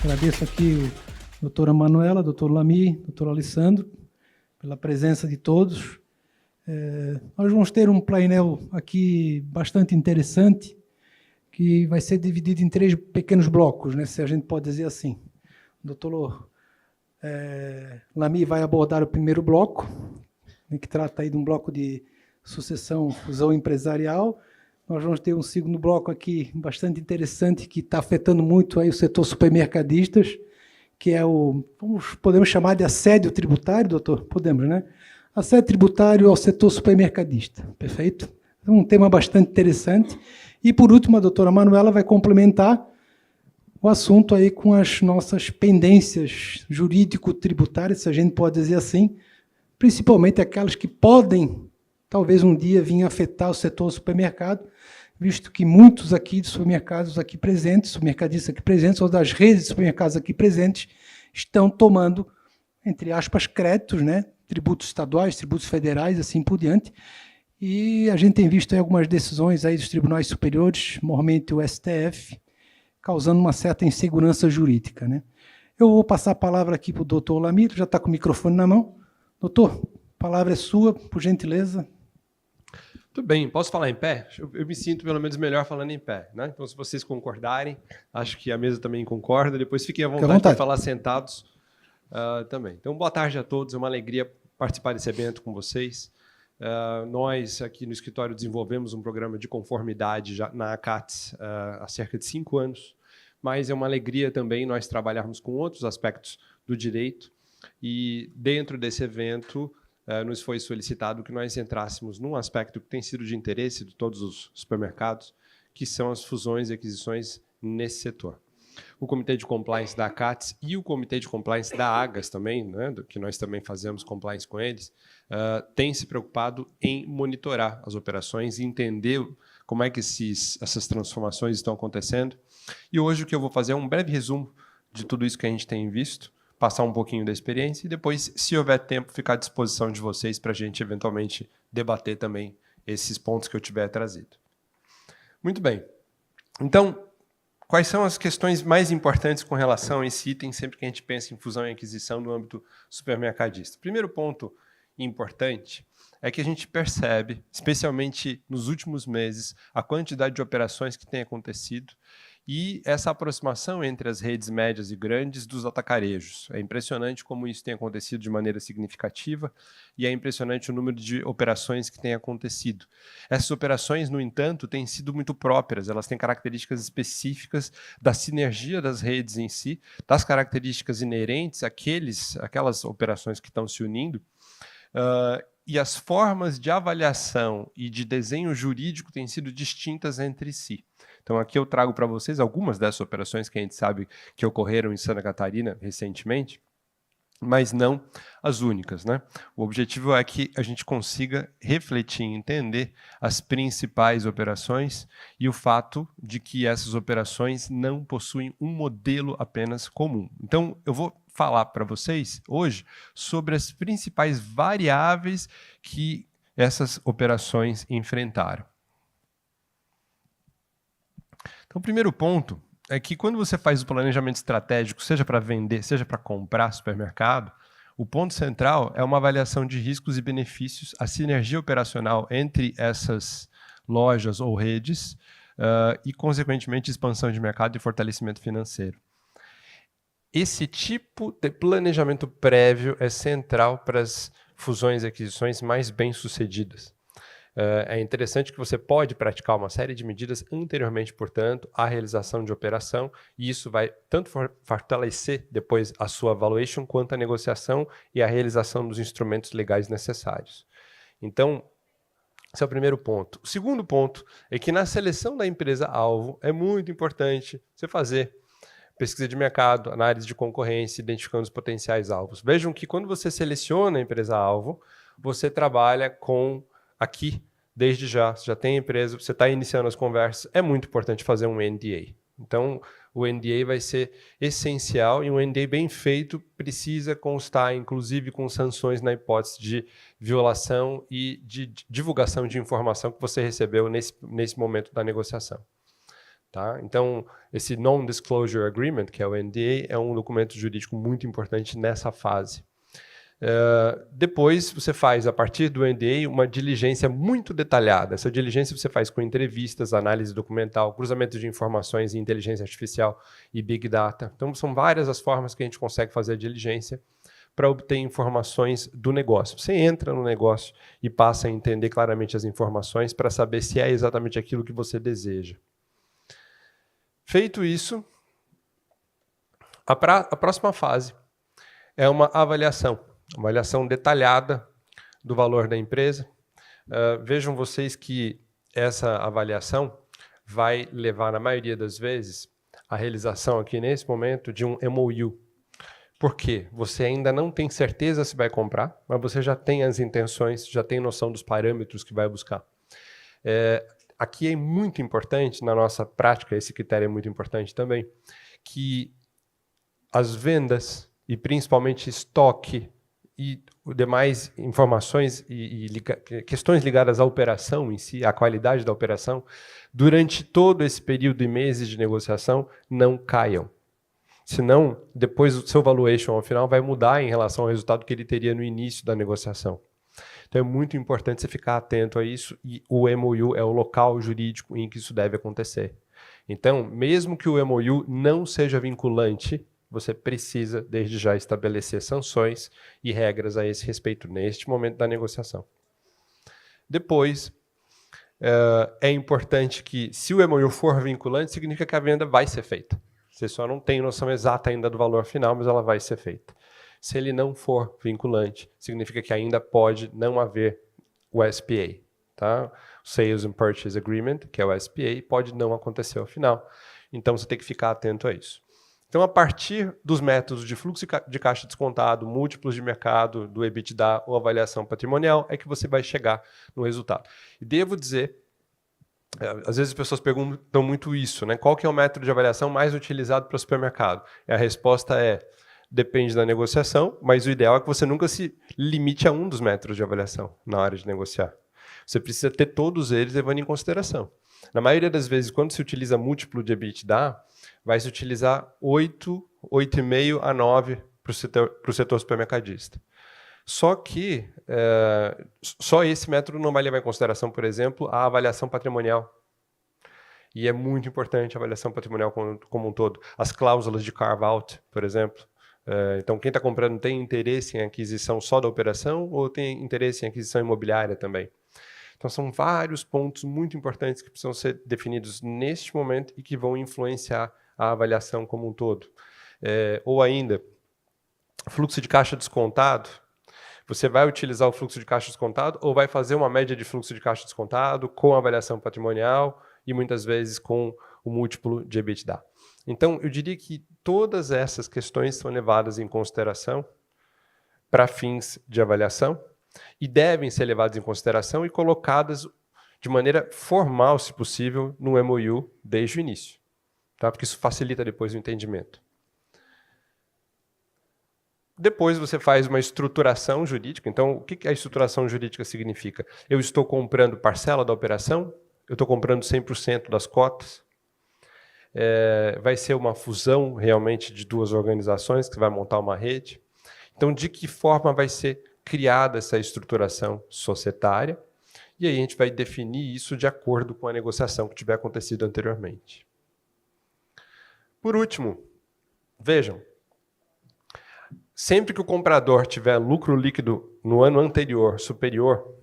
Agradeço aqui a doutora Manuela, doutor Lamy, doutor Alessandro, pela presença de todos. Nós vamos ter um painel aqui bastante interessante, que vai ser dividido em 3 pequenos blocos, né, se a gente pode dizer assim. O doutor Lamy vai abordar o primeiro bloco, que trata aí de um bloco de sucessão, fusão empresarial. Nós vamos ter um segundo bloco aqui bastante interessante, que está afetando muito aí o setor supermercadistas, que é podemos chamar de assédio tributário, doutor? Podemos, né? Assédio tributário ao setor supermercadista, perfeito? É um tema bastante interessante. E, por último, a doutora Manuela vai complementar o assunto aí com as nossas pendências jurídico-tributárias, se a gente pode dizer assim, principalmente aquelas que podem, talvez um dia, vir afetar o setor supermercado, visto que muitos aqui de supermercados aqui presentes, supermercadistas aqui presentes, ou das redes de supermercados aqui presentes, estão tomando, entre aspas, créditos, né? Tributos estaduais, tributos federais, assim por diante. E a gente tem visto aí algumas decisões aí dos tribunais superiores, normalmente o STF, causando uma certa insegurança jurídica, né? Eu vou passar a palavra aqui para o doutor Lamy, já está com o microfone na mão. Doutor, a palavra é sua, por gentileza. Tudo bem, posso falar em pé? Eu me sinto pelo menos melhor falando em pé, né? Então, se vocês concordarem, acho que a mesa também concorda, depois fiquem à vontade para falar sentados também. Então, boa tarde a todos, é uma alegria participar desse evento com vocês. Nós, aqui no escritório, desenvolvemos um programa de conformidade já na ACATS há cerca de 5 anos, mas é uma alegria também nós trabalharmos com outros aspectos do direito e, dentro desse evento, nos foi solicitado que nós entrássemos num aspecto que tem sido de interesse de todos os supermercados, que são as fusões e aquisições nesse setor. O Comitê de Compliance da ACATS e o Comitê de Compliance da AGAS também, né, que nós também fazemos compliance com eles, têm se preocupado em monitorar as operações e entender como é que essas transformações estão acontecendo. E hoje o que eu vou fazer é um breve resumo de tudo isso que a gente tem visto, passar um pouquinho da experiência e depois, se houver tempo, ficar à disposição de vocês para a gente eventualmente debater também esses pontos que eu tiver trazido. Muito bem. Então, quais são as questões mais importantes com relação a esse item sempre que a gente pensa em fusão e aquisição no âmbito supermercadista? Primeiro ponto importante é que a gente percebe, especialmente nos últimos meses, a quantidade de operações que tem acontecido e essa aproximação entre as redes médias e grandes dos atacarejos. É impressionante como isso tem acontecido de maneira significativa e é impressionante o número de operações que tem acontecido. Essas operações, no entanto, têm sido muito próprias, elas têm características específicas da sinergia das redes em si, das características inerentes àquelas operações que estão se unindo, e as formas de avaliação e de desenho jurídico têm sido distintas entre si. Então, aqui eu trago para vocês algumas dessas operações que a gente sabe que ocorreram em Santa Catarina recentemente, mas não as únicas, né? O objetivo é que a gente consiga refletir e entender as principais operações e o fato de que essas operações não possuem um modelo apenas comum. Então, eu vou falar para vocês hoje sobre as principais variáveis que essas operações enfrentaram. Então, o primeiro ponto é que quando você faz o planejamento estratégico, seja para vender, seja para comprar supermercado, o ponto central é uma avaliação de riscos e benefícios, a sinergia operacional entre essas lojas ou redes e, consequentemente, expansão de mercado e fortalecimento financeiro. Esse tipo de planejamento prévio é central para as fusões e aquisições mais bem-sucedidas. É interessante que você pode praticar uma série de medidas anteriormente, portanto, à realização de operação, e isso vai tanto fortalecer depois a sua valuation, quanto a negociação e a realização dos instrumentos legais necessários. Então, esse é o primeiro ponto. O segundo ponto é que na seleção da empresa-alvo é muito importante você fazer pesquisa de mercado, análise de concorrência, identificando os potenciais alvos. Vejam que quando você seleciona a empresa-alvo, você trabalha com aqui, desde já, você já tem a empresa, você está iniciando as conversas, é muito importante fazer um NDA. Então, o NDA vai ser essencial e um NDA bem feito precisa constar, inclusive, com sanções na hipótese de violação e de divulgação de informação que você recebeu nesse momento da negociação. Tá? Então, esse Non-Disclosure Agreement, que é o NDA, é um documento jurídico muito importante nessa fase. Depois, você faz, a partir do NDA, uma diligência muito detalhada. Essa diligência você faz com entrevistas, análise documental, cruzamento de informações em inteligência artificial e Big Data. Então, são várias as formas que a gente consegue fazer a diligência para obter informações do negócio. Você entra no negócio e passa a entender claramente as informações para saber se é exatamente aquilo que você deseja. Feito isso, a próxima fase é uma avaliação detalhada do valor da empresa. Vejam vocês que essa avaliação vai levar, na maioria das vezes, a realização aqui nesse momento de um MOU. Por quê? Você ainda não tem certeza se vai comprar, mas você já tem as intenções, já tem noção dos parâmetros que vai buscar. Aqui é muito importante, na nossa prática, esse critério é muito importante também, que as vendas, e principalmente estoque, e demais informações e questões ligadas à operação em si, à qualidade da operação, durante todo esse período e meses de negociação, não caiam. Senão, depois o seu valuation ao final vai mudar em relação ao resultado que ele teria no início da negociação. Então é muito importante você ficar atento a isso, e o MOU é o local jurídico em que isso deve acontecer. Então, mesmo que o MOU não seja vinculante, você precisa, desde já, estabelecer sanções e regras a esse respeito, neste momento da negociação. Depois, é importante que, se o MOU for vinculante, significa que a venda vai ser feita. Você só não tem noção exata ainda do valor final, mas ela vai ser feita. Se ele não for vinculante, significa que ainda pode não haver o SPA. Tá? O Sales and Purchase Agreement, que é o SPA, pode não acontecer ao final. Então, você tem que ficar atento a isso. Então, a partir dos métodos de fluxo de caixa descontado, múltiplos de mercado, do EBITDA ou avaliação patrimonial, é que você vai chegar no resultado. E devo dizer, às vezes as pessoas perguntam muito isso, né? Qual que é o método de avaliação mais utilizado para o supermercado? E a resposta é, depende da negociação, mas o ideal é que você nunca se limite a um dos métodos de avaliação na hora de negociar. Você precisa ter todos eles levando em consideração. Na maioria das vezes, quando se utiliza múltiplo de EBITDA, vai se utilizar 8, 8,5 a 9 para o setor supermercadista. Só que só esse método não vai levar em consideração, por exemplo, a avaliação patrimonial. E é muito importante a avaliação patrimonial como um todo. As cláusulas de carve-out, por exemplo. Então, quem está comprando tem interesse em aquisição só da operação ou tem interesse em aquisição imobiliária também? Então, são vários pontos muito importantes que precisam ser definidos neste momento e que vão influenciar a avaliação como um todo. Ou ainda, fluxo de caixa descontado. Você vai utilizar o fluxo de caixa descontado ou vai fazer uma média de fluxo de caixa descontado com a avaliação patrimonial e muitas vezes com o múltiplo de EBITDA. Então, eu diria que todas essas questões são levadas em consideração para fins de avaliação e devem ser levadas em consideração e colocadas de maneira formal, se possível, no MOU desde o início, tá? Porque isso facilita depois o entendimento. Depois você faz uma estruturação jurídica. Então, o que a estruturação jurídica significa? Eu estou comprando parcela da operação, eu estou comprando 100% das cotas, vai ser uma fusão realmente de duas organizações que vai montar uma rede. Então, de que forma vai ser criada essa estruturação societária? E aí a gente vai definir isso de acordo com a negociação que tiver acontecido anteriormente. Por último, vejam, sempre que o comprador tiver lucro líquido no ano anterior superior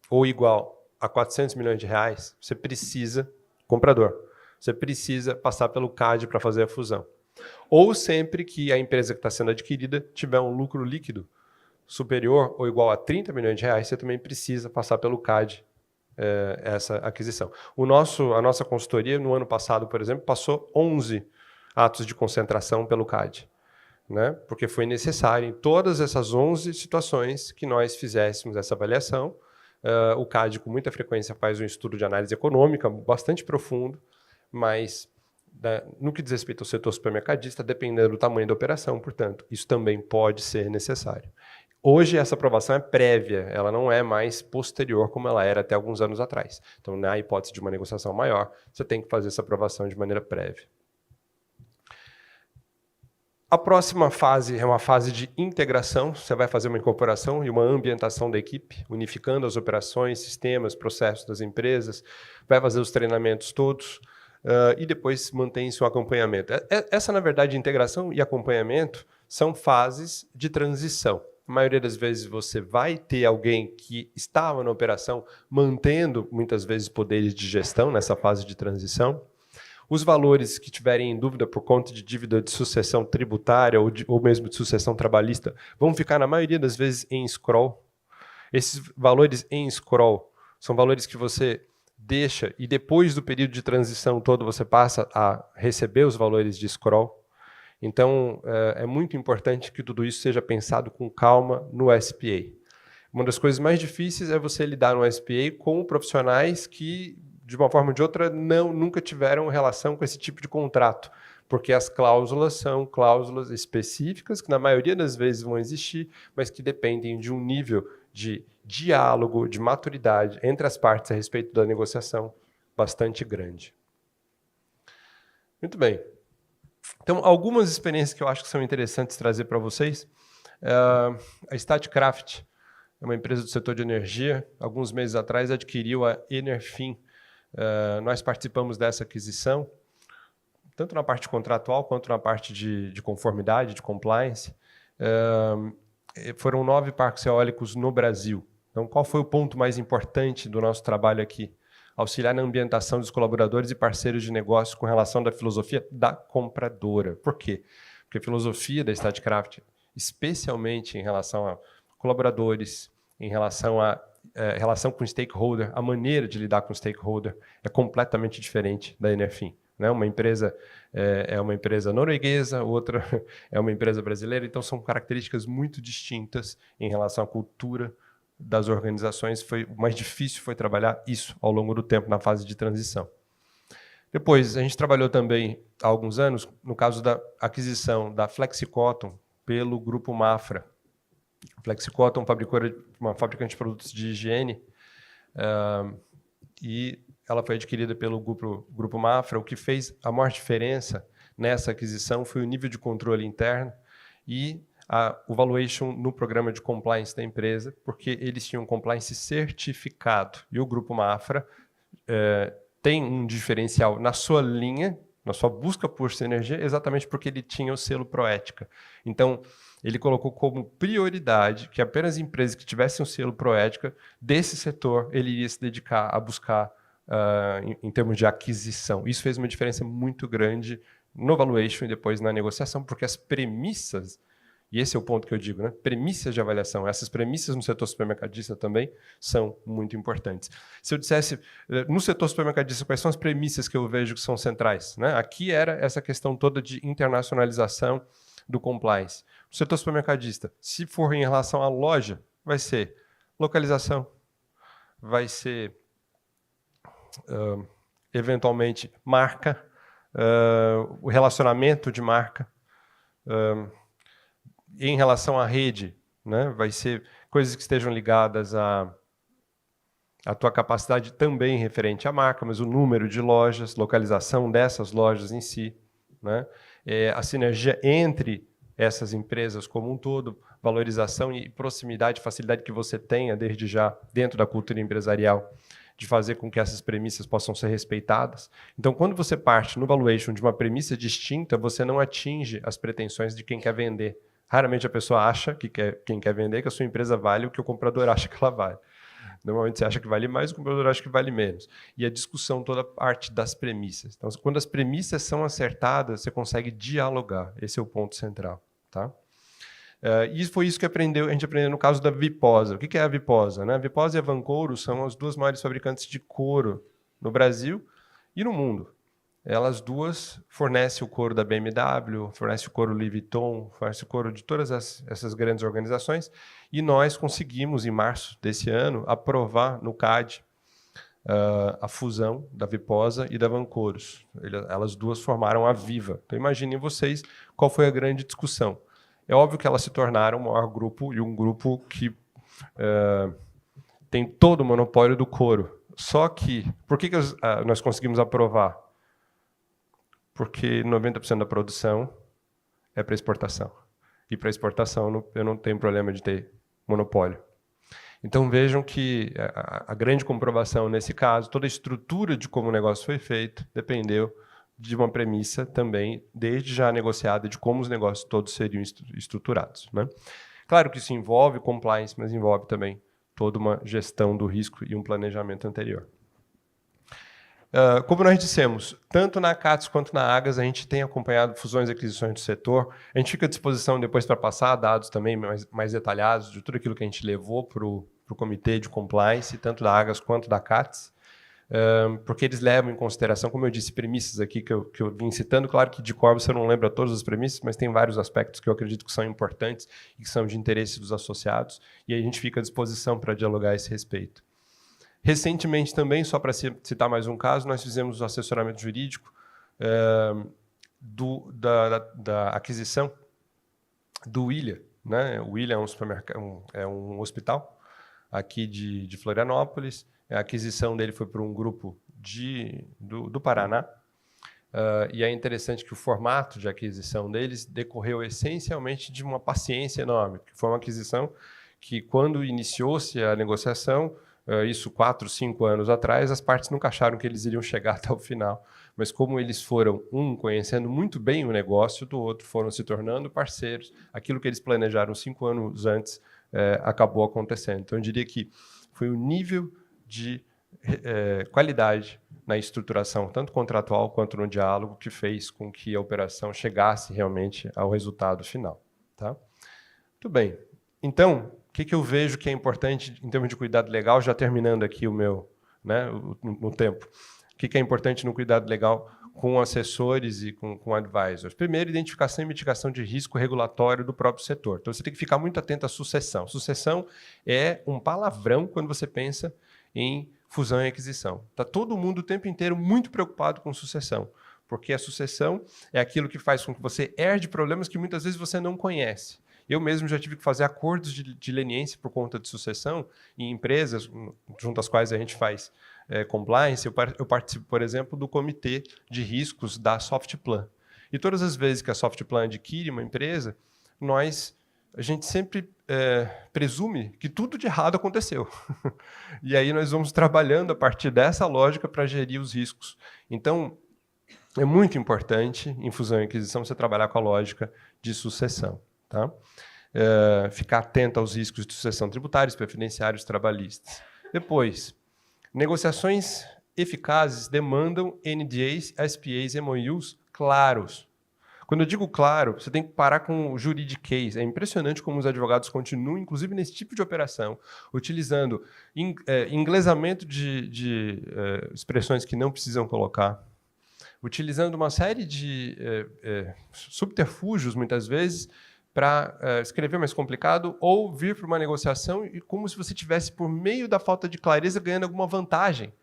ou igual a 400 milhões de reais, você precisa, comprador, você precisa passar pelo CAD para fazer a fusão. Ou sempre que a empresa que está sendo adquirida tiver um lucro líquido superior ou igual a 30 milhões de reais, você também precisa passar pelo CAD essa aquisição. A nossa consultoria, no ano passado, por exemplo, passou 11 atos de concentração pelo CAD. Né? Porque foi necessário, em todas essas 11 situações, que nós fizéssemos essa avaliação. O CAD, com muita frequência, faz um estudo de análise econômica bastante profundo, mas no que diz respeito ao setor supermercadista, dependendo do tamanho da operação, portanto, isso também pode ser necessário. Hoje, essa aprovação é prévia, ela não é mais posterior como ela era até alguns anos atrás. Então, na hipótese de uma negociação maior, você tem que fazer essa aprovação de maneira prévia. A próxima fase é uma fase de integração. Você vai fazer uma incorporação e uma ambientação da equipe, unificando as operações, sistemas, processos das empresas, vai fazer os treinamentos todos e depois mantém-se o acompanhamento. Essa, na verdade, integração e acompanhamento são fases de transição. A maioria das vezes você vai ter alguém que estava na operação mantendo, muitas vezes, poderes de gestão nessa fase de transição. Os valores que tiverem em dúvida por conta de dívida de sucessão tributária ou mesmo de sucessão trabalhista vão ficar, na maioria das vezes, em scroll. Esses valores em scroll são valores que você deixa e depois do período de transição todo você passa a receber os valores de scroll. Então, é muito importante que tudo isso seja pensado com calma no SPA. Uma das coisas mais difíceis é você lidar no SPA com profissionais que, de uma forma ou de outra, nunca tiveram relação com esse tipo de contrato, porque as cláusulas são cláusulas específicas, que na maioria das vezes vão existir, mas que dependem de um nível de diálogo, de maturidade entre as partes a respeito da negociação bastante grande. Muito bem. Então, algumas experiências que eu acho que são interessantes trazer para vocês. A Statkraft é uma empresa do setor de energia. Alguns meses atrás adquiriu a Enerfin. Nós participamos dessa aquisição, tanto na parte contratual quanto na parte de conformidade, de compliance. Foram 9 parques eólicos no Brasil. Então, qual foi o ponto mais importante do nosso trabalho aqui? Auxiliar na ambientação dos colaboradores e parceiros de negócio com relação à filosofia da compradora. Por quê? Porque a filosofia da Statkraft, especialmente em relação a colaboradores, em relação a relação com stakeholder, a maneira de lidar com stakeholder é completamente diferente da Enerfin. Né? Uma empresa é uma empresa norueguesa, outra é uma empresa brasileira, então são características muito distintas em relação à cultura das organizações. O mais difícil foi trabalhar isso ao longo do tempo, na fase de transição. Depois, a gente trabalhou também há alguns anos, no caso da aquisição da Flexicotton pelo Grupo Mafra. A Flexicotton uma fabricante de produtos de higiene, e ela foi adquirida pelo Grupo Mafra. O que fez a maior diferença nessa aquisição foi o nível de controle interno e o valuation no programa de compliance da empresa, porque eles tinham compliance certificado. E o Grupo Mafra tem um diferencial na sua linha, na sua busca por sinergia, exatamente porque ele tinha o selo Proética. Então, ele colocou como prioridade que apenas empresas que tivessem o selo Proética desse setor, ele iria se dedicar a buscar em termos de aquisição. Isso fez uma diferença muito grande no valuation e depois na negociação, porque as premissas, e esse é o ponto que eu digo, né? Premissas de avaliação, essas premissas no setor supermercadista também são muito importantes. Se eu dissesse, no setor supermercadista, quais são as premissas que eu vejo que são centrais? Né? Aqui era essa questão toda de internacionalização do compliance. No setor supermercadista, se for em relação à loja, vai ser localização, vai ser, eventualmente, marca, o relacionamento de marca. Em relação à rede, né, vai ser coisas que estejam ligadas à tua capacidade também referente à marca, mas o número de lojas, localização dessas lojas em si, né, a sinergia entre essas empresas como um todo, valorização e proximidade, facilidade que você tenha desde já dentro da cultura empresarial, de fazer com que essas premissas possam ser respeitadas. Então, quando você parte no valuation de uma premissa distinta, você não atinge as pretensões de quem quer vender. Raramente a pessoa acha que quem quer vender, que a sua empresa vale o que o comprador acha que ela vale. Normalmente você acha que vale mais, o comprador acha que vale menos. E a discussão toda parte das premissas. Então, quando as premissas são acertadas, você consegue dialogar. Esse é o ponto central. Tá? E foi isso que a gente aprendeu no caso da Viposa. O que é a Viposa? Né? A Viposa e a Vancouro são as duas maiores fabricantes de couro no Brasil e no mundo. Elas duas fornecem o couro da BMW, fornecem o couro Louis Vuitton, fornecem o couro de todas essas grandes organizações. E nós conseguimos, em março desse ano, aprovar no CAD a fusão da Viposa e da Vancouros. Elas duas formaram a Viva. Então, imaginem vocês qual foi a grande discussão. é óbvio que elas se tornaram o maior grupo e um grupo que tem todo o monopólio do couro. Só que, por que nós conseguimos aprovar? Porque 90% da produção é para exportação. E para exportação eu não tenho problema de ter monopólio. Então vejam que a grande comprovação nesse caso, toda a estrutura de como o negócio foi feito, dependeu de uma premissa também, desde já negociada, de como os negócios todos seriam estruturados, né? Claro que isso envolve compliance, mas envolve também toda uma gestão do risco e um planejamento anterior. Como nós dissemos, tanto na CATS quanto na Agas, a gente tem acompanhado fusões e aquisições do setor. A gente fica à disposição depois para passar dados também mais detalhados de tudo aquilo que a gente levou para o comitê de compliance, tanto da Agas quanto da CATS, porque eles levam em consideração, como eu disse, premissas aqui que eu vim citando. Claro que de cor você não lembra todas as premissas, mas tem vários aspectos que eu acredito que são importantes e que são de interesse dos associados, e aí a gente fica à disposição para dialogar a esse respeito. Recentemente também, só para citar mais um caso, nós fizemos o assessoramento jurídico da aquisição do William, né? O William é um hospital aqui de Florianópolis. A aquisição dele foi por um grupo do Paraná. E é interessante que o formato de aquisição deles decorreu essencialmente de uma paciência enorme, porque foi uma aquisição que, quando iniciou-se a negociação, isso 4, 5 anos atrás, as partes nunca acharam que eles iriam chegar até o final. Mas como eles foram, conhecendo muito bem o negócio do outro, foram se tornando parceiros, aquilo que eles planejaram 5 anos antes acabou acontecendo. Então, eu diria que foi o nível de qualidade na estruturação, tanto contratual quanto no diálogo, que fez com que a operação chegasse realmente ao resultado final. Tá? Muito bem. Então, o que eu vejo que é importante em termos de cuidado legal, já terminando aqui o meu, né, no tempo. O que é importante no cuidado legal com assessores e com advisors? Primeiro, identificação e mitigação de risco regulatório do próprio setor. Então, você tem que ficar muito atento à sucessão. Sucessão é um palavrão quando você pensa em fusão e aquisição. Está todo mundo o tempo inteiro muito preocupado com sucessão, porque a sucessão é aquilo que faz com que você herde problemas que muitas vezes você não conhece. Eu mesmo já tive que fazer acordos de leniência por conta de sucessão em empresas junto às quais a gente faz compliance. Eu participo, por exemplo, do comitê de riscos da Softplan. E todas as vezes que a Softplan adquire uma empresa, a gente sempre presume que tudo de errado aconteceu. E aí nós vamos trabalhando a partir dessa lógica para gerir os riscos. Então, é muito importante, em fusão e aquisição, você trabalhar com a lógica de sucessão. Tá? Ficar atento aos riscos de sucessão tributários, preferenciários, trabalhistas. Depois, negociações eficazes demandam NDAs, SPAs e MOUs claros. Quando eu digo claro, você tem que parar com o juridiquês. É impressionante como os advogados continuam, inclusive nesse tipo de operação, utilizando inglesamento de expressões que não precisam colocar, utilizando uma série de subterfúgios, muitas vezes, para escrever mais complicado ou vir para uma negociação e como se você tivesse, por meio da falta de clareza, ganhando alguma vantagem.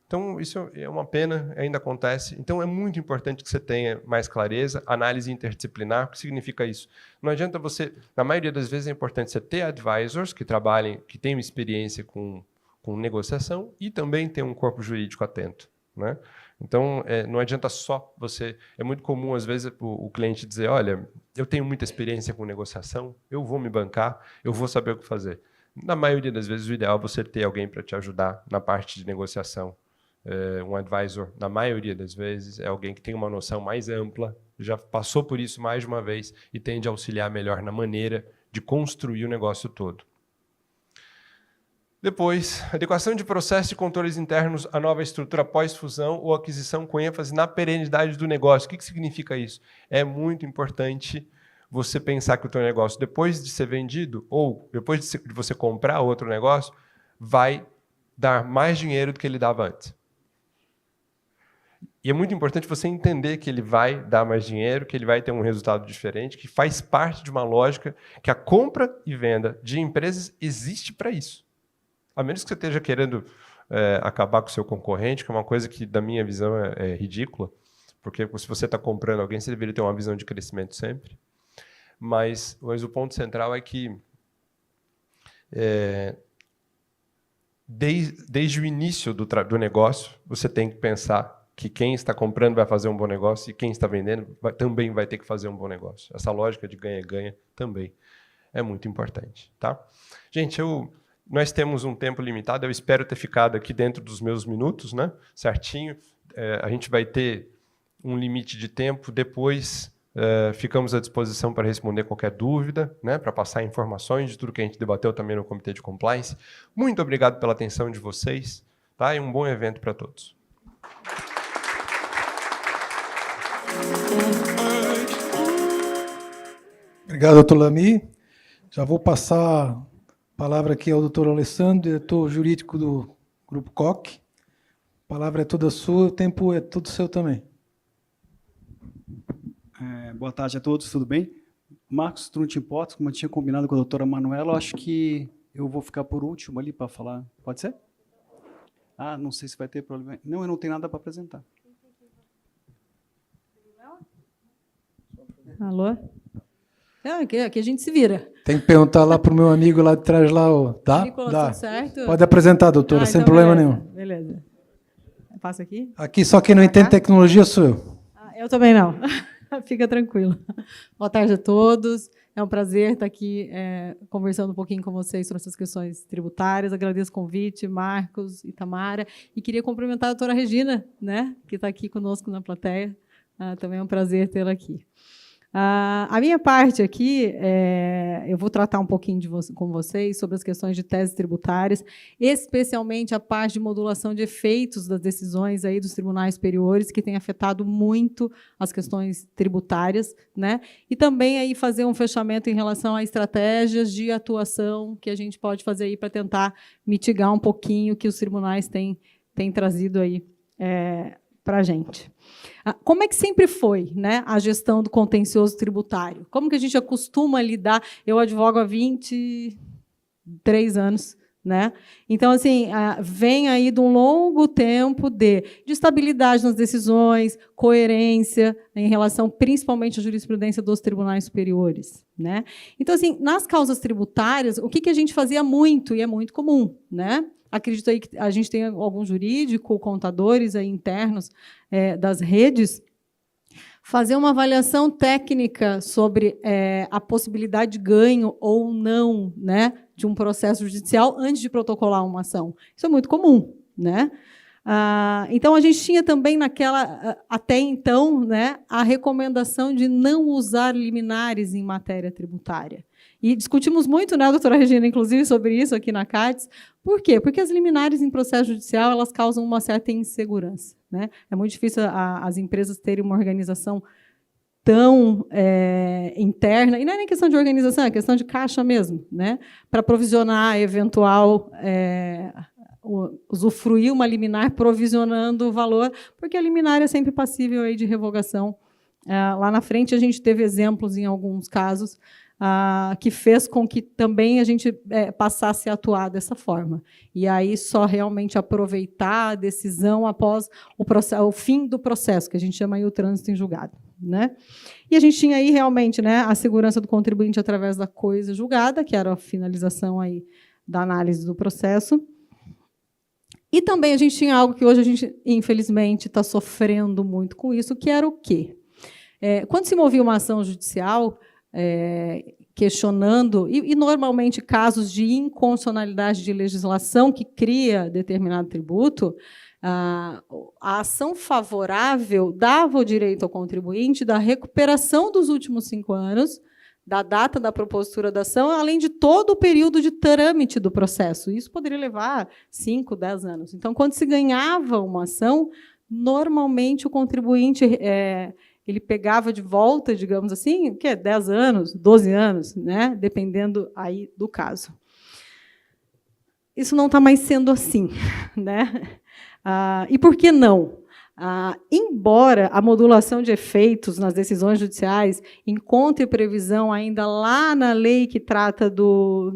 Então, isso é uma pena, ainda acontece. Então, é muito importante que você tenha mais clareza, análise interdisciplinar. O que significa isso? Não adianta você... Na maioria das vezes, é importante você ter advisors que trabalhem, que tenham experiência com negociação e também ter um corpo jurídico atento, né? Então, não adianta só você... É muito comum, às vezes, o cliente dizer, olha, eu tenho muita experiência com negociação, eu vou me bancar, eu vou saber o que fazer. Na maioria das vezes, o ideal é você ter alguém para te ajudar na parte de negociação. Um advisor, na maioria das vezes, é alguém que tem uma noção mais ampla, já passou por isso mais de uma vez e tende a auxiliar melhor na maneira de construir o negócio todo. Depois, adequação de processos e controles internos à nova estrutura pós-fusão ou aquisição com ênfase na perenidade do negócio. O que significa isso? É muito importante você pensar que o teu negócio, depois de ser vendido ou depois de você comprar outro negócio, vai dar mais dinheiro do que ele dava antes. E é muito importante você entender que ele vai dar mais dinheiro, que ele vai ter um resultado diferente, que faz parte de uma lógica que a compra e venda de empresas existe para isso. A menos que você esteja querendo acabar com o seu concorrente, que é uma coisa que, da minha visão, é ridícula, porque se você está comprando alguém, você deveria ter uma visão de crescimento sempre. mas o ponto central é que desde o início do negócio, você tem que pensar que quem está comprando vai fazer um bom negócio e quem está vendendo também vai ter que fazer um bom negócio. Essa lógica de ganha-ganha também é muito importante. Tá? Gente, nós temos um tempo limitado, eu espero ter ficado aqui dentro dos meus minutos, né? Certinho. A gente vai ter um limite de tempo, depois ficamos à disposição para responder qualquer dúvida, né? Para passar informações de tudo que a gente debateu também no Comitê de Compliance. Muito obrigado pela atenção de vocês, tá? E um bom evento para todos. Obrigado, doutor Lamy. Já vou passar a palavra aqui ao doutor Alessandro, diretor jurídico do Grupo Koch. A palavra é toda sua, o tempo é todo seu também. Boa tarde a todos, tudo bem? Marcos, tu não te importa, como eu tinha combinado com a doutora Manuela, eu acho que eu vou ficar por último ali para falar. Pode ser? Ah, não sei se vai ter problema. Não, eu não tenho nada para apresentar. Alô? Aqui a gente se vira. Tem que perguntar lá para o meu amigo lá de trás, lá, tá? Nicolas, Dá. tudo certo? Pode apresentar, doutora, sem então problema beleza, nenhum. Beleza. Passa aqui? Aqui só quem não entende tecnologia sou eu. Eu também não. Fica tranquilo. Boa tarde a todos. É um prazer estar aqui conversando um pouquinho com vocês sobre essas questões tributárias. Agradeço o convite, Marcos e Tamara. E queria cumprimentar a doutora Regina, né, que está aqui conosco na plateia. Também é um prazer tê-la aqui. A minha parte aqui, eu vou tratar um pouquinho com vocês sobre as questões de teses tributárias, especialmente a parte de modulação de efeitos das decisões aí dos tribunais superiores, que tem afetado muito as questões tributárias, né? E também aí fazer um fechamento em relação a estratégias de atuação que a gente pode fazer aí para tentar mitigar um pouquinho o que os tribunais têm trazido aí para a gente. Como é que sempre foi, né, a gestão do contencioso tributário? Como que a gente acostuma lidar? Eu advogo há 23 anos, né? Então, assim, vem aí de um longo tempo de estabilidade nas decisões, coerência em relação, principalmente, à jurisprudência dos tribunais superiores, né? Então, assim, nas causas tributárias, o que a gente fazia muito, e é muito comum, né? Acredito aí que a gente tem algum jurídico, contadores aí internos das redes, fazer uma avaliação técnica sobre a possibilidade de ganho ou não, né, de um processo judicial antes de protocolar uma ação. Isso é muito comum, né? Então, a gente tinha também até então, né, a recomendação de não usar liminares em matéria tributária. E discutimos muito, né, doutora Regina, inclusive, sobre isso aqui na CADES. Por quê? Porque as liminares em processo judicial elas causam uma certa insegurança, né? É muito difícil as empresas terem uma organização tão interna, e não é nem questão de organização, é questão de caixa mesmo, né? Para provisionar eventual usufruir uma liminar provisionando o valor, porque a liminar é sempre passível aí de revogação. Lá na frente, a gente teve exemplos, em alguns casos, que fez com que também a gente passasse a atuar dessa forma. E aí só realmente aproveitar a decisão após o fim do processo, que a gente chama aí o trânsito em julgado, né? E a gente tinha aí realmente, né, a segurança do contribuinte através da coisa julgada, que era a finalização aí da análise do processo. E também a gente tinha algo que hoje a gente, infelizmente, está sofrendo muito com isso, que era o quê? Quando se movia uma ação judicial, questionando, e normalmente casos de inconstitucionalidade de legislação que cria determinado tributo, a ação favorável dava o direito ao contribuinte da recuperação dos últimos 5 anos, da data da propositura da ação, além de todo o período de trâmite do processo. Isso poderia levar 5, 10 anos. Então, quando se ganhava uma ação, normalmente o contribuinte ele pegava de volta, digamos assim, o quê? 10 anos, 12 anos, né? Dependendo aí do caso. Isso não está mais sendo assim, né? E por que não? Embora a modulação de efeitos nas decisões judiciais encontre previsão ainda lá na lei que trata do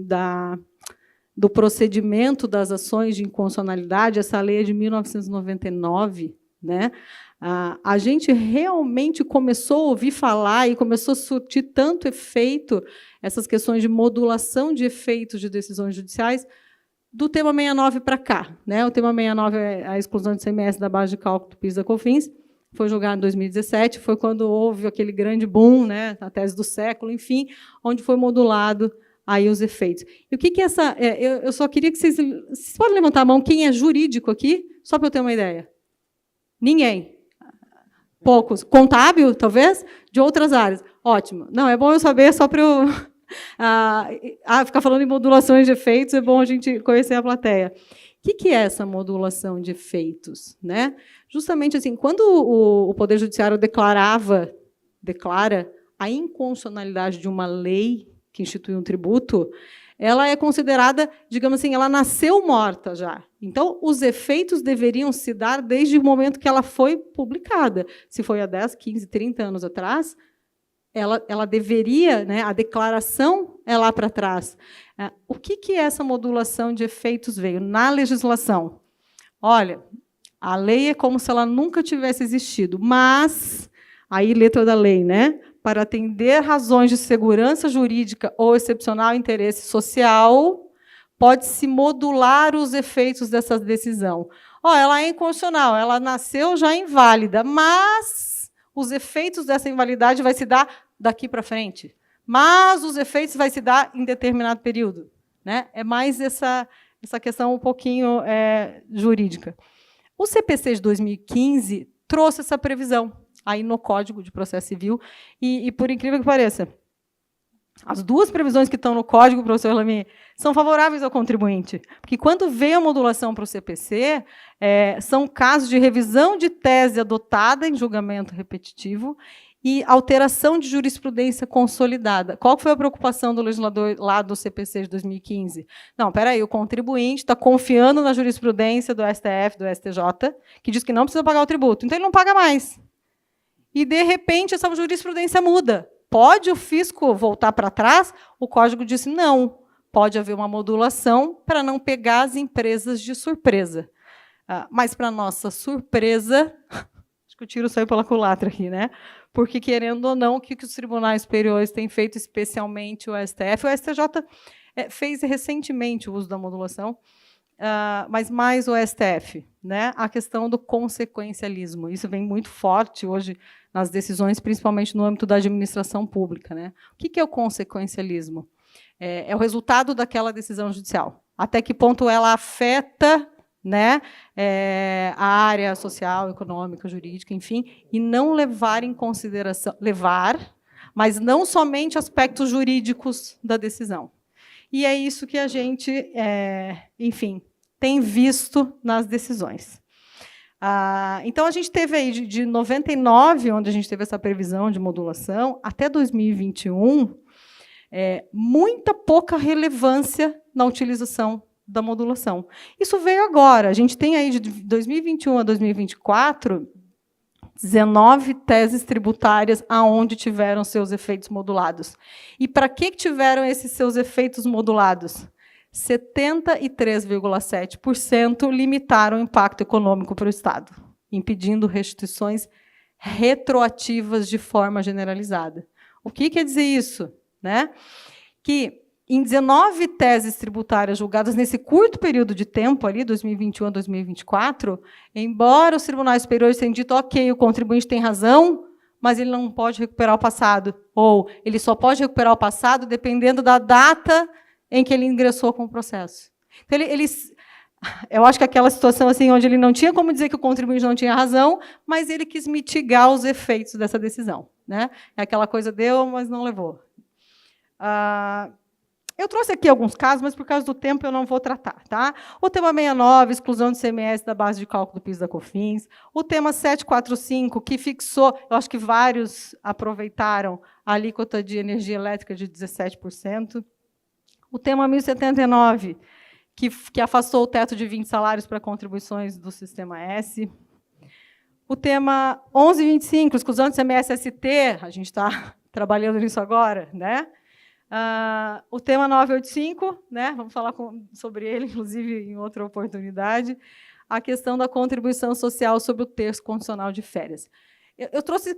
procedimento das ações de inconstitucionalidade, essa lei é de 1999, né? A gente realmente começou a ouvir falar e começou a surtir tanto efeito, essas questões de modulação de efeitos de decisões judiciais, do tema 69 para cá. Né? O tema 69 é a exclusão de ICMS da base de cálculo do PIS e da COFINS, foi julgado em 2017, foi quando houve aquele grande boom, né, a tese do século, enfim, onde foi modulado aí os efeitos. E o que essa... eu só queria que vocês podem levantar a mão, quem é jurídico aqui, só para eu ter uma ideia. Ninguém. Poucos. Contábil, talvez? De outras áreas. Ótimo. Não, é bom eu saber, só para eu... ficar falando em modulações de efeitos, é bom a gente conhecer a plateia. O que é essa modulação de efeitos? Né? Justamente assim, quando o Poder Judiciário declara a inconstitucionalidade de uma lei que institui um tributo, ela é considerada, digamos assim, ela nasceu morta já. Então, os efeitos deveriam se dar desde o momento que ela foi publicada. Se foi há 10, 15, 30 anos atrás, ela deveria, né, a declaração é lá para trás. O que essa modulação de efeitos veio? Na legislação. Olha, a lei é como se ela nunca tivesse existido, mas, aí letra da lei, né, para atender razões de segurança jurídica ou excepcional interesse social, pode-se modular os efeitos dessa decisão. Ela é inconstitucional, ela nasceu já inválida, mas os efeitos dessa invalidade vai se dar daqui para frente. Mas os efeitos vai se dar em determinado período. Né? É mais essa questão um pouquinho jurídica. O CPC de 2015 trouxe essa previsão aí no Código de Processo Civil, e por incrível que pareça, as duas previsões que estão no Código, professor Lamy, são favoráveis ao contribuinte. Porque, quando veio a modulação para o CPC, são casos de revisão de tese adotada em julgamento repetitivo e alteração de jurisprudência consolidada. Qual foi a preocupação do legislador lá do CPC de 2015? Não, espera aí, o contribuinte está confiando na jurisprudência do STF, do STJ, que diz que não precisa pagar o tributo, então ele não paga mais. E, de repente, essa jurisprudência muda. Pode o fisco voltar para trás? O Código disse não. Pode haver uma modulação para não pegar as empresas de surpresa. Mas, para nossa surpresa, acho que o tiro saiu pela culatra aqui, né? Porque, querendo ou não, o que os tribunais superiores têm feito, especialmente o STF, o STJ fez recentemente o uso da modulação, mas mais o STF, né? A questão do consequencialismo. Isso vem muito forte hoje nas decisões, principalmente no âmbito da administração pública. Né? O que é o consequencialismo? É o resultado daquela decisão judicial. Até que ponto ela afeta, né, a área social, econômica, jurídica, enfim, e não levar em consideração, mas não somente aspectos jurídicos da decisão. E é isso que a gente, enfim, tem visto nas decisões. Então, a gente teve aí, de 99, onde a gente teve essa previsão de modulação, até 2021, muita pouca relevância na utilização da modulação. Isso veio agora. A gente tem aí, de 2021 a 2024, 19 teses tributárias aonde tiveram seus efeitos modulados. E para que tiveram esses seus efeitos modulados? 73,7% limitaram o impacto econômico para o Estado, impedindo restituições retroativas de forma generalizada. O que quer dizer isso? Né? Que, em 19 teses tributárias julgadas nesse curto período de tempo, ali, 2021 a 2024, embora os tribunais superiores tenham dito, ok, o contribuinte tem razão, mas ele não pode recuperar o passado, ou ele só pode recuperar o passado dependendo da data em que ele ingressou com o processo. Então, eu acho que aquela situação assim, onde ele não tinha como dizer que o contribuinte não tinha razão, mas ele quis mitigar os efeitos dessa decisão. Né? Aquela coisa deu, mas não levou. Eu trouxe aqui alguns casos, mas, por causa do tempo, eu não vou tratar. Tá? O tema 69, exclusão do ICMS da base de cálculo do PIS da COFINS. O tema 745, que fixou, eu acho que vários aproveitaram a alíquota de energia elétrica de 17%. O tema 1079, que afastou o teto de 20 salários para contribuições do Sistema S. O tema 1125, exclusão do ICMS-ST, a gente está trabalhando nisso agora. Né? O tema 985, né? Vamos falar sobre ele, inclusive, em outra oportunidade. a questão da contribuição social sobre o terço condicional de férias. Eu trouxe,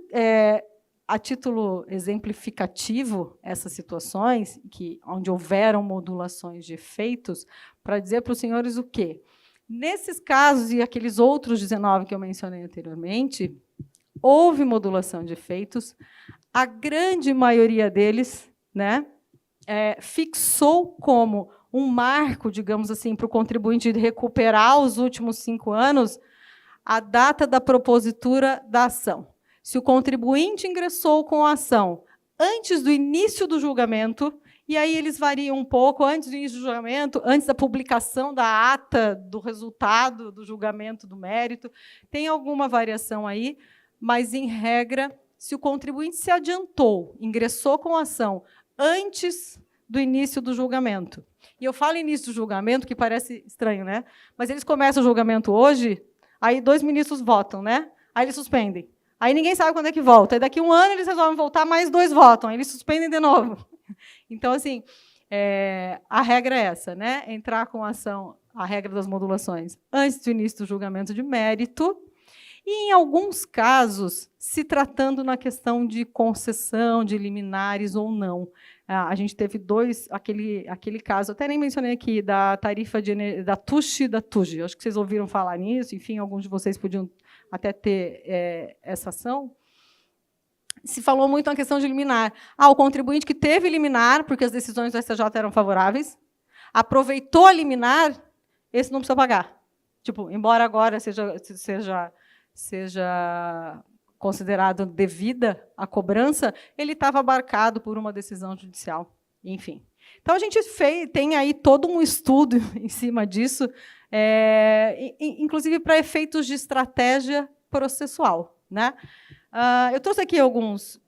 a título exemplificativo, essas situações, onde houveram modulações de efeitos, para dizer para os senhores o quê? Nesses casos e aqueles outros 19 que eu mencionei anteriormente, houve modulação de efeitos, a grande maioria deles, né, fixou como um marco, digamos assim, para o contribuinte recuperar os últimos 5 anos, a data da propositura da ação. Se o contribuinte ingressou com a ação antes do início do julgamento, e aí eles variam um pouco, antes do início do julgamento, antes da publicação da ata do resultado do julgamento do mérito, tem alguma variação aí, mas, em regra, se o contribuinte se adiantou, ingressou com a ação antes do início do julgamento. E eu falo início do julgamento, que parece estranho, né? Mas eles começam o julgamento hoje, aí 2 ministros votam, né? Aí eles suspendem. Aí ninguém sabe quando é que volta. Aí daqui 1 ano eles resolvem voltar, mais 2 votam. Aí eles suspendem de novo. Então, assim, a regra é essa, né? Entrar com a ação, a regra das modulações, antes do início do julgamento de mérito, e, em alguns casos, se tratando na questão de concessão, de liminares ou não. A gente teve aquele caso, até nem mencionei aqui, da tarifa da TUSH e da TUJ. Acho que vocês ouviram falar nisso, enfim, alguns de vocês podiam até ter essa ação. Se falou muito na questão de liminar. O contribuinte que teve liminar, porque as decisões do STJ eram favoráveis, aproveitou a liminar, esse não precisa pagar. Tipo, embora agora seja considerado devida a cobrança, ele estava abarcado por uma decisão judicial. Enfim. Então, a gente tem aí todo um estudo em cima disso, inclusive para efeitos de estratégia processual, né? Eu trouxe aqui algumas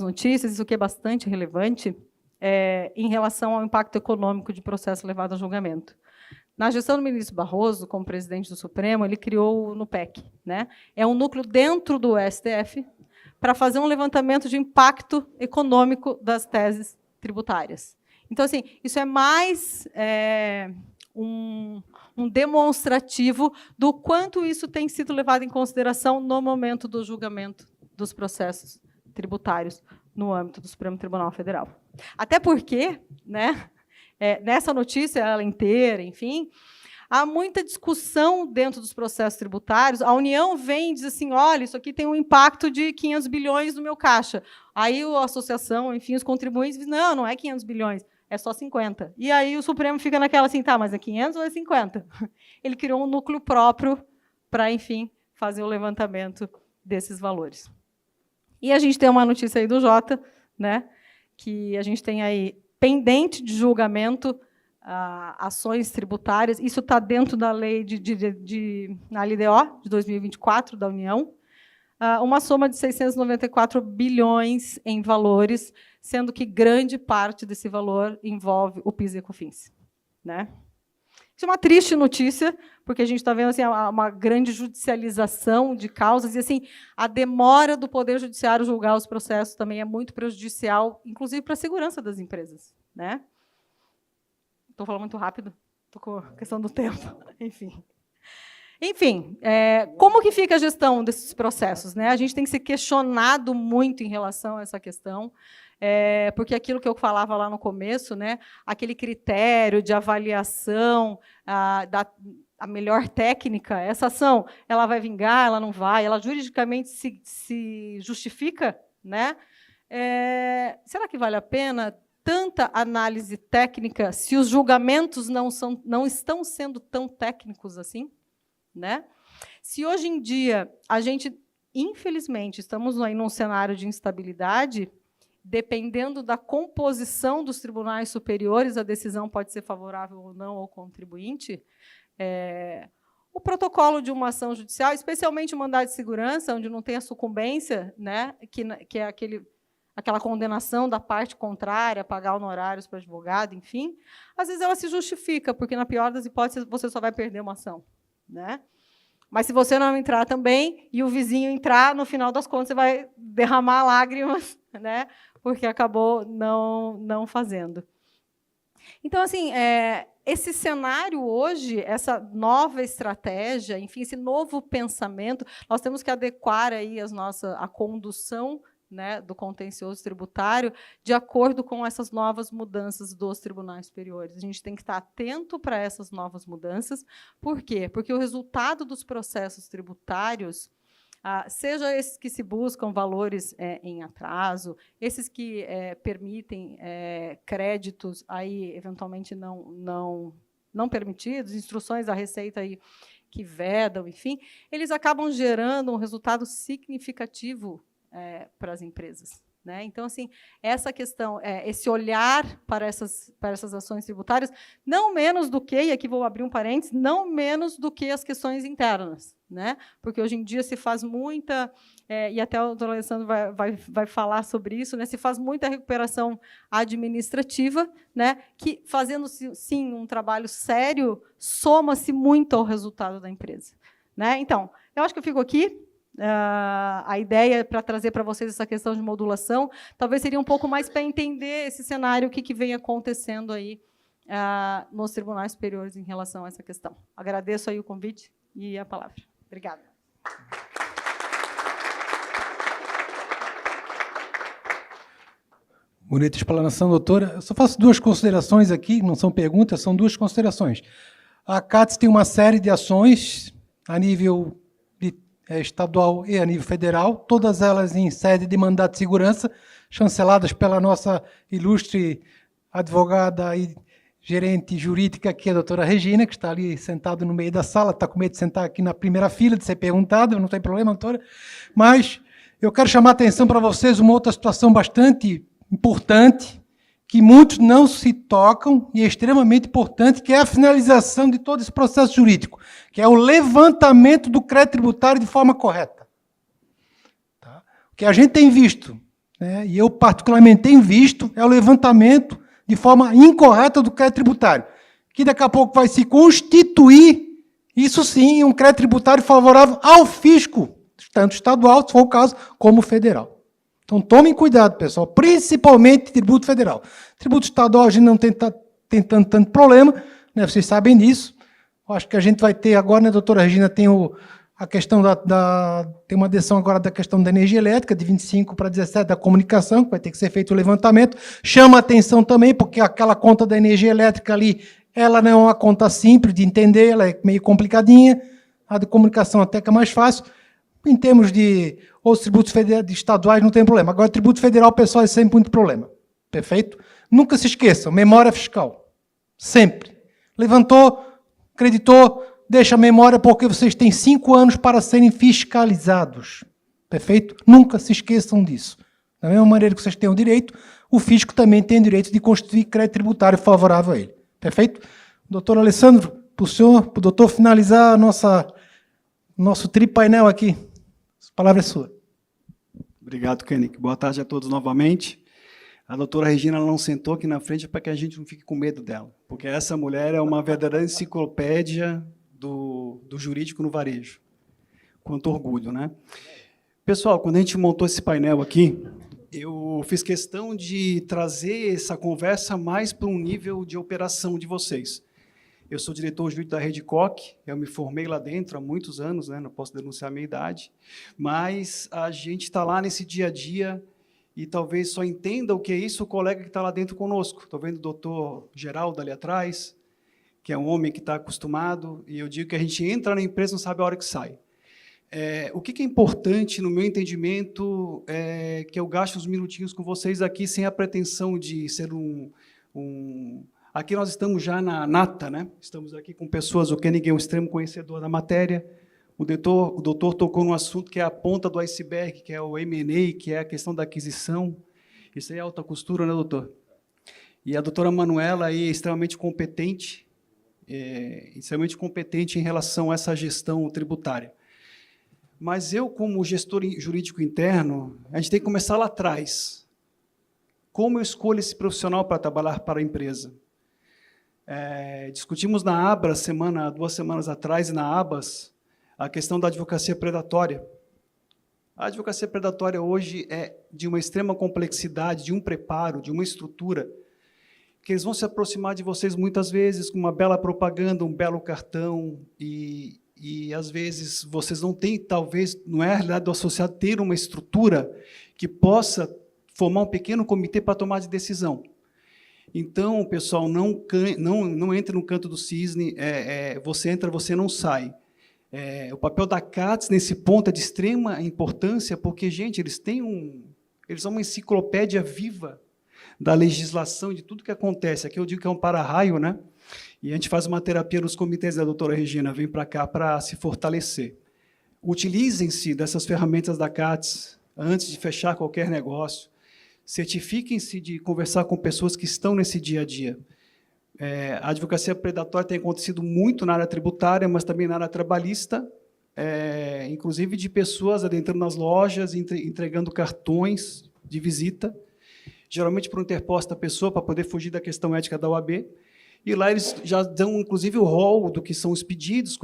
notícias, isso que é bastante relevante, em relação ao impacto econômico de processo levado a julgamento. Na gestão do ministro Barroso, como presidente do Supremo, ele criou o NUPEC, né? É um núcleo dentro do STF para fazer um levantamento de impacto econômico das teses tributárias. Então, assim, isso é mais um demonstrativo do quanto isso tem sido levado em consideração no momento do julgamento dos processos tributários no âmbito do Supremo Tribunal Federal. Até porque, né, nessa notícia, ela inteira, enfim, há muita discussão dentro dos processos tributários. A União vem e diz assim, olha, isso aqui tem um impacto de 500 bilhões no meu caixa. Aí a associação, enfim, os contribuintes dizem, não é 500 bilhões, é só 50. E aí o Supremo fica naquela assim, tá, mas é 500 ou é 50? Ele criou um núcleo próprio para, enfim, fazer o levantamento desses valores. E a gente tem uma notícia aí do Jota, né, que a gente tem aí pendente de julgamento, ações tributárias. Isso está dentro da lei na LDO de 2024 da União. Uma soma de 694 bilhões em valores, sendo que grande parte desse valor envolve o PIS e COFINS, né? Isso é uma triste notícia, porque a gente está vendo assim, uma grande judicialização de causas, e assim, a demora do Poder Judiciário julgar os processos também é muito prejudicial, inclusive para a segurança das empresas, né? Estou falando muito rápido, estou com a questão do tempo, enfim. Enfim, como que fica a gestão desses processos, né? A gente tem que ser questionado muito em relação a essa questão, porque aquilo que eu falava lá no começo, né, aquele critério de avaliação a melhor técnica, essa ação, ela vai vingar, ela não vai, ela juridicamente se justifica, né? Será que vale a pena tanta análise técnica se os julgamentos não estão sendo tão técnicos assim, né? Se hoje em dia a gente, infelizmente, estamos aí num cenário de instabilidade, dependendo da composição dos tribunais superiores, a decisão pode ser favorável ou não ao contribuinte. O protocolo de uma ação judicial, especialmente o mandado de segurança, onde não tem a sucumbência, né, que é aquela condenação da parte contrária, pagar honorários para advogado, enfim, às vezes ela se justifica, porque, na pior das hipóteses, você só vai perder uma ação, né? Mas, se você não entrar também, e o vizinho entrar, no final das contas, você vai derramar lágrimas, né, porque acabou não fazendo. Então, assim, esse cenário hoje, essa nova estratégia, enfim, esse novo pensamento, nós temos que adequar aí a condução, né, do contencioso tributário de acordo com essas novas mudanças dos tribunais superiores. A gente tem que estar atento para essas novas mudanças. Por quê? Porque o resultado dos processos tributários, seja esses que se buscam valores em atraso, esses que permitem créditos aí eventualmente não permitidos, instruções da Receita aí que vedam, enfim, eles acabam gerando um resultado significativo para as empresas, né? Então, assim, essa questão, esse olhar para essas ações tributárias, não menos do que, e aqui vou abrir um parênteses, não menos do que as questões internas, né? Porque hoje em dia se faz muita, e até o doutor Alessandro vai falar sobre isso, né? Se faz muita recuperação administrativa, né? Que, fazendo, sim, um trabalho sério, soma-se muito ao resultado da empresa, né? Então, eu acho que eu fico aqui. A ideia para trazer para vocês essa questão de modulação, talvez seria um pouco mais para entender esse cenário, o que vem acontecendo aí nos tribunais superiores em relação a essa questão. Agradeço aí o convite e a palavra. Obrigada. Bonita explanação, doutora. Eu só faço duas considerações aqui, não são perguntas, são duas considerações. A CATES tem uma série de ações a nível estadual e a nível federal, todas elas em sede de mandato de segurança, chanceladas pela nossa ilustre advogada e gerente jurídica, que é a doutora Regina, que está ali sentada no meio da sala, está com medo de sentar aqui na primeira fila, de ser perguntada, não tem problema, doutora. Mas eu quero chamar a atenção para vocês uma outra situação bastante importante, que muitos não se tocam, e é extremamente importante, que é a finalização de todo esse processo jurídico, que é o levantamento do crédito tributário de forma correta. Tá? O que a gente tem visto, né, e eu particularmente tenho visto, é o levantamento de forma incorreta do crédito tributário, que daqui a pouco vai se constituir, isso sim, um crédito tributário favorável ao fisco, tanto estadual, se for o caso, como federal. Então, tomem cuidado, pessoal, principalmente tributo federal. Tributo estadual, a gente não tem tanto problema, né, vocês sabem disso. Eu acho que a gente vai ter agora, né, doutora Regina, tem a questão tem uma adesão agora da questão da energia elétrica, de 25 para 17, da comunicação, que vai ter que ser feito o levantamento. Chama a atenção também, porque aquela conta da energia elétrica ali, ela não é uma conta simples de entender, ela é meio complicadinha, a de comunicação até que é mais fácil. Em termos de outros tributos estaduais, não tem problema. Agora, tributo federal, pessoal, é sempre muito problema. Perfeito? Nunca se esqueçam, memória fiscal. Sempre. Levantou, creditou, deixa a memória, porque vocês têm 5 anos para serem fiscalizados. Perfeito? Nunca se esqueçam disso. Da mesma maneira que vocês têm o direito, o fisco também tem o direito de constituir crédito tributário favorável a ele. Perfeito? Doutor Alessandro, para o doutor finalizar nosso tripainel aqui. A palavra é sua. Obrigado, Koenig. Boa tarde a todos novamente. A doutora Regina não sentou aqui na frente para que a gente não fique com medo dela, porque essa mulher é uma verdadeira enciclopédia do jurídico no varejo. Quanto orgulho, né? Pessoal, quando a gente montou esse painel aqui, eu fiz questão de trazer essa conversa mais para um nível de operação de vocês. Eu sou diretor jurídico da Rede Coque, eu me formei lá dentro há muitos anos, né, não posso denunciar a minha idade, mas a gente está lá nesse dia a dia e talvez só entenda o que é isso o colega que está lá dentro conosco. Estou vendo o doutor Geraldo ali atrás, que é um homem que está acostumado, e eu digo que a gente entra na empresa e não sabe a hora que sai. O que é importante, no meu entendimento, é que eu gaste uns minutinhos com vocês aqui sem a pretensão de ser Aqui nós estamos já na nata, né? Estamos aqui com pessoas, o Koenig é um extremo conhecedor da matéria, o doutor tocou num assunto que é a ponta do iceberg, que é o M&A, que é a questão da aquisição. Isso aí é alta costura, né, doutor? E a doutora Manuela aí é extremamente competente em relação a essa gestão tributária. Mas eu, como gestor jurídico interno, a gente tem que começar lá atrás. Como eu escolho esse profissional para trabalhar para a empresa? Discutimos na ABRAS, 2 semanas atrás, na ABAS, a questão da advocacia predatória. A advocacia predatória hoje é de uma extrema complexidade, de um preparo, de uma estrutura, porque eles vão se aproximar de vocês muitas vezes com uma bela propaganda, um belo cartão, e às vezes vocês não têm, talvez, não é a realidade do associado ter uma estrutura que possa formar um pequeno comitê para tomar de decisão. Então, pessoal, não entre no canto do cisne, você entra, você não sai. O papel da CATES, nesse ponto, é de extrema importância, porque, gente, eles são uma enciclopédia viva da legislação, de tudo que acontece. Aqui eu digo que é um para-raio, né? E a gente faz uma terapia nos comitês, da doutora Regina vem para cá para se fortalecer. Utilizem-se dessas ferramentas da CATES antes de fechar qualquer negócio. Certifiquem-se de conversar com pessoas que estão nesse dia a dia. A advocacia predatória tem acontecido muito na área tributária, mas também na área trabalhista, inclusive de pessoas adentrando nas lojas, entregando cartões de visita, geralmente por interposta da pessoa, para poder fugir da questão ética da OAB. E lá eles já dão, inclusive, o rol do que são os pedidos,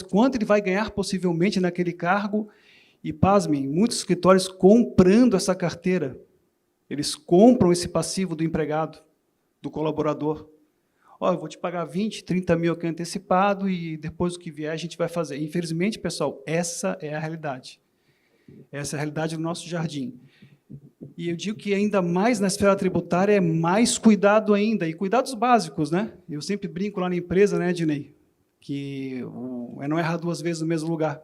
quanto ele vai ganhar possivelmente naquele cargo. E, pasmem, muitos escritórios comprando essa carteira. Eles compram esse passivo do empregado, do colaborador. Eu vou te pagar 20, 30 mil aqui antecipado e depois o que vier a gente vai fazer. Infelizmente, pessoal, essa é a realidade. Essa é a realidade do nosso jardim. E eu digo que ainda mais na esfera tributária é mais cuidado ainda, e cuidados básicos, né? Eu sempre brinco lá na empresa, né, Ednei, que não errar 2 vezes no mesmo lugar.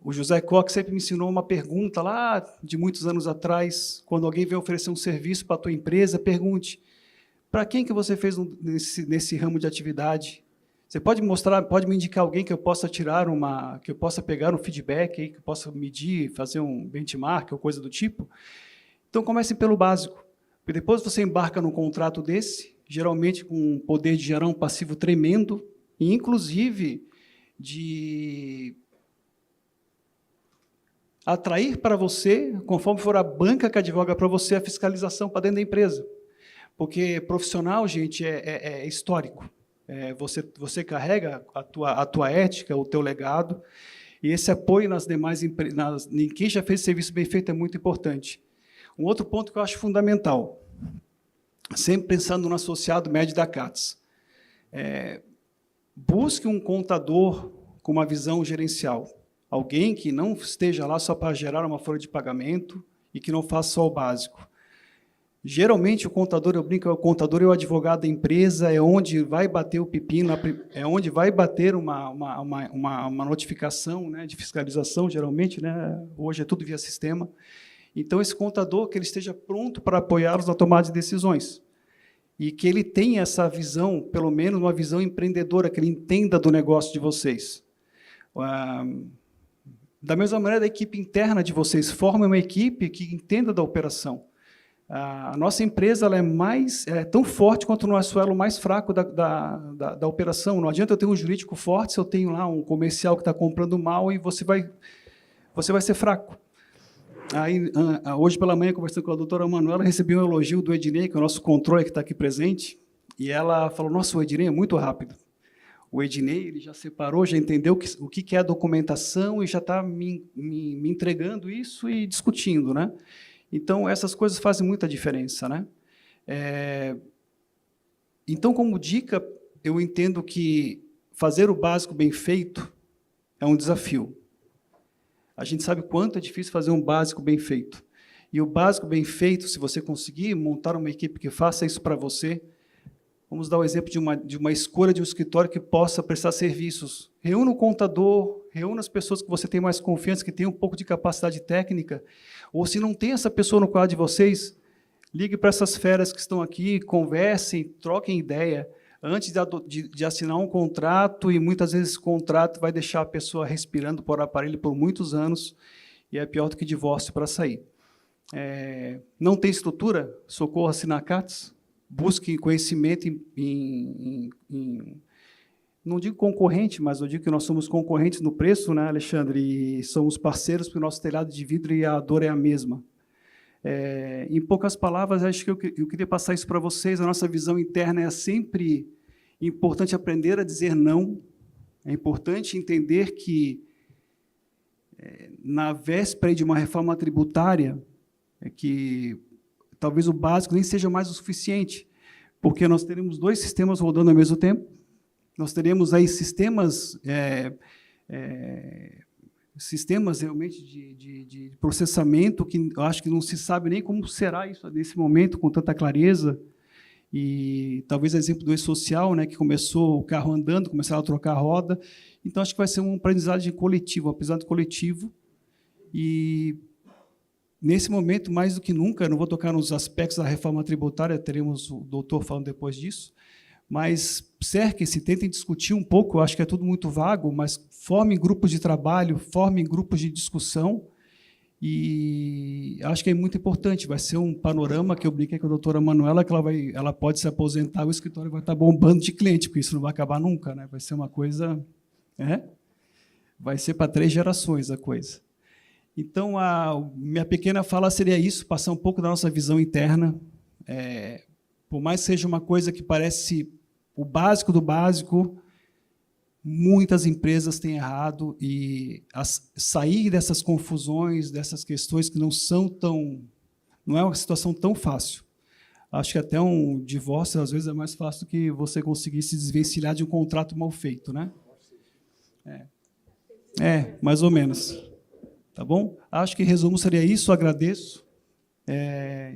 O José Cox sempre me ensinou uma pergunta lá de muitos anos atrás, quando alguém vem oferecer um serviço para a tua empresa, pergunte, para quem que você fez nesse ramo de atividade? Você pode me indicar alguém que eu possa que eu possa pegar um feedback, que eu possa medir, fazer um benchmark ou coisa do tipo? Então, comece pelo básico. Porque depois você embarca num contrato desse, geralmente com um poder de gerar um passivo tremendo, e inclusive de atrair para você, conforme for a banca que advoga para você, a fiscalização para dentro da empresa. Porque profissional, gente, é histórico. Você carrega a tua ética, o teu legado, e esse apoio nas demais empresas, em quem já fez serviço bem feito é muito importante. Um outro ponto que eu acho fundamental, sempre pensando no associado médio da CATES, busque um contador com uma visão gerencial, alguém que não esteja lá só para gerar uma folha de pagamento e que não faça só o básico. Geralmente, o contador, eu brinco, o contador é o advogado da empresa, é onde vai bater o pepino, é onde vai bater uma notificação, né, de fiscalização, geralmente, né, hoje é tudo via sistema. Então, esse contador, que ele esteja pronto para apoiá-los na tomada de decisões, e que ele tenha essa visão, pelo menos uma visão empreendedora, que ele entenda do negócio de vocês. Da mesma maneira, a equipe interna de vocês forma uma equipe que entenda da operação. A nossa empresa ela é tão forte quanto o nosso elo mais fraco da operação. Não adianta eu ter um jurídico forte se eu tenho lá um comercial que está comprando mal e você vai ser fraco. Aí, hoje pela manhã, conversando com a doutora Manuela, recebi um elogio do Ednei, que é o nosso controle que está aqui presente, e ela falou, nossa, o Ednei é muito rápido. O Ednei ele já separou, já entendeu o que é a documentação e já está me entregando isso e discutindo, né? Então, essas coisas fazem muita diferença, né? Então, como dica, eu entendo que fazer o básico bem feito é um desafio. A gente sabe quanto é difícil fazer um básico bem feito. E o básico bem feito, se você conseguir montar uma equipe que faça isso para você, vamos dar o exemplo de uma escolha de um escritório que possa prestar serviços. Reúna o contador, reúna as pessoas que você tem mais confiança, que tem um pouco de capacidade técnica, ou se não tem essa pessoa no quadro de vocês, ligue para essas feras que estão aqui, conversem, troquem ideia, antes de assinar um contrato, e muitas vezes esse contrato vai deixar a pessoa respirando por aparelho por muitos anos, e é pior do que divórcio para sair. Não tem estrutura? Socorra-se na CATES, busque conhecimento não digo concorrente, mas eu digo que nós somos concorrentes no preço, né, Alexandre, e somos parceiros porque o nosso telhado de vidro e a dor é a mesma. Em poucas palavras, acho que eu queria passar isso para vocês, a nossa visão interna é sempre importante aprender a dizer não, é importante entender que, na véspera de uma reforma tributária, que talvez o básico nem seja mais o suficiente, porque nós teremos 2 sistemas rodando ao mesmo tempo, nós teremos aí sistemas realmente de processamento que eu acho que não se sabe nem como será isso nesse momento com tanta clareza. E talvez exemplo do e-social, né, que começou o carro andando, começaram a trocar a roda. Então, acho que vai ser uma aprendizagem coletivo, um aprendizado coletivo. E, nesse momento, mais do que nunca, eu não vou tocar nos aspectos da reforma tributária, teremos o doutor falando depois disso, mas cerquem-se, tentem discutir um pouco, eu acho que é tudo muito vago, mas formem grupos de trabalho, formem grupos de discussão, e acho que é muito importante, vai ser um panorama que eu brinquei com a doutora Manuela, que ela pode se aposentar, o escritório vai estar bombando de cliente, porque isso não vai acabar nunca, né? Vai ser uma coisa... vai ser para 3 gerações a coisa. Então, a minha pequena fala seria isso, passar um pouco da nossa visão interna, por mais que seja uma coisa que parece o básico do básico, muitas empresas têm errado, e sair dessas confusões, dessas questões que não é uma situação tão fácil. Acho que até um divórcio, às vezes, é mais fácil do que você conseguir se desvencilhar de um contrato mal feito, né? Mais ou menos. Tá bom? Acho que, em resumo, seria isso. Agradeço.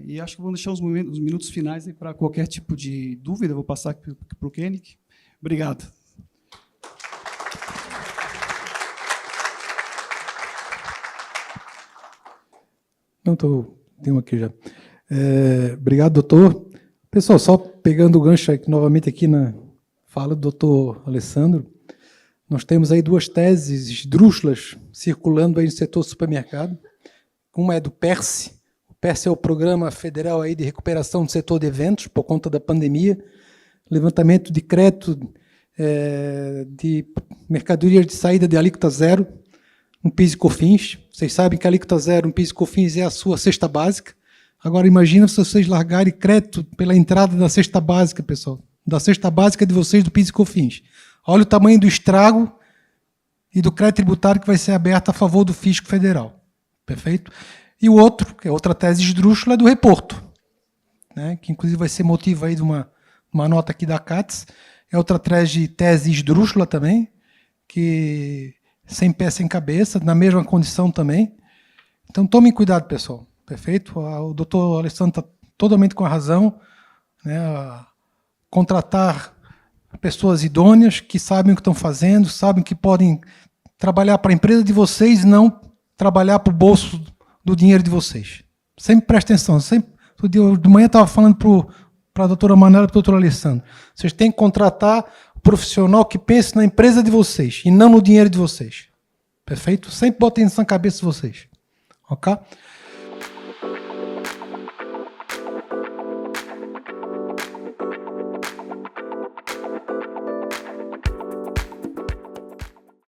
E acho que vou deixar os minutos finais para qualquer tipo de dúvida. Vou passar para o Koenig. Obrigado. Não, tenho aqui já. Obrigado, doutor. Pessoal, só pegando o gancho novamente aqui na fala do doutor Alessandro, nós temos aí 2 teses esdrúxulas circulando aí no setor supermercado. Uma é do PERSE. O PERSE é o Programa Federal aí de Recuperação do Setor de Eventos, por conta da pandemia. Levantamento de crédito de mercadorias de saída de alíquota zero, no PIS e COFINS. Vocês sabem que a alíquota zero no PIS e COFINS é a sua cesta básica. Agora, imagina se vocês largarem crédito pela entrada da cesta básica, pessoal. Da cesta básica de vocês do PIS e COFINS. Olha o tamanho do estrago e do crédito tributário que vai ser aberto a favor do fisco federal. Perfeito? E o outro, que é outra tese esdrúxula, é do reporto, né, que inclusive vai ser motivo aí de uma nota aqui da CATES. É outra tese esdrúxula também, que sem pé, sem cabeça, na mesma condição também. Então, tomem cuidado, pessoal. Perfeito? O doutor Alessandro está totalmente com a razão, né, a contratar pessoas idôneas que sabem o que estão fazendo, sabem que podem trabalhar para a empresa de vocês e não trabalhar para o bolso do dinheiro de vocês. Sempre presta atenção. De manhã eu estava falando para a doutora Manuela e para o doutor Alessandro. Vocês têm que contratar um profissional que pense na empresa de vocês e não no dinheiro de vocês. Perfeito? Sempre botem isso na cabeça de vocês. Ok?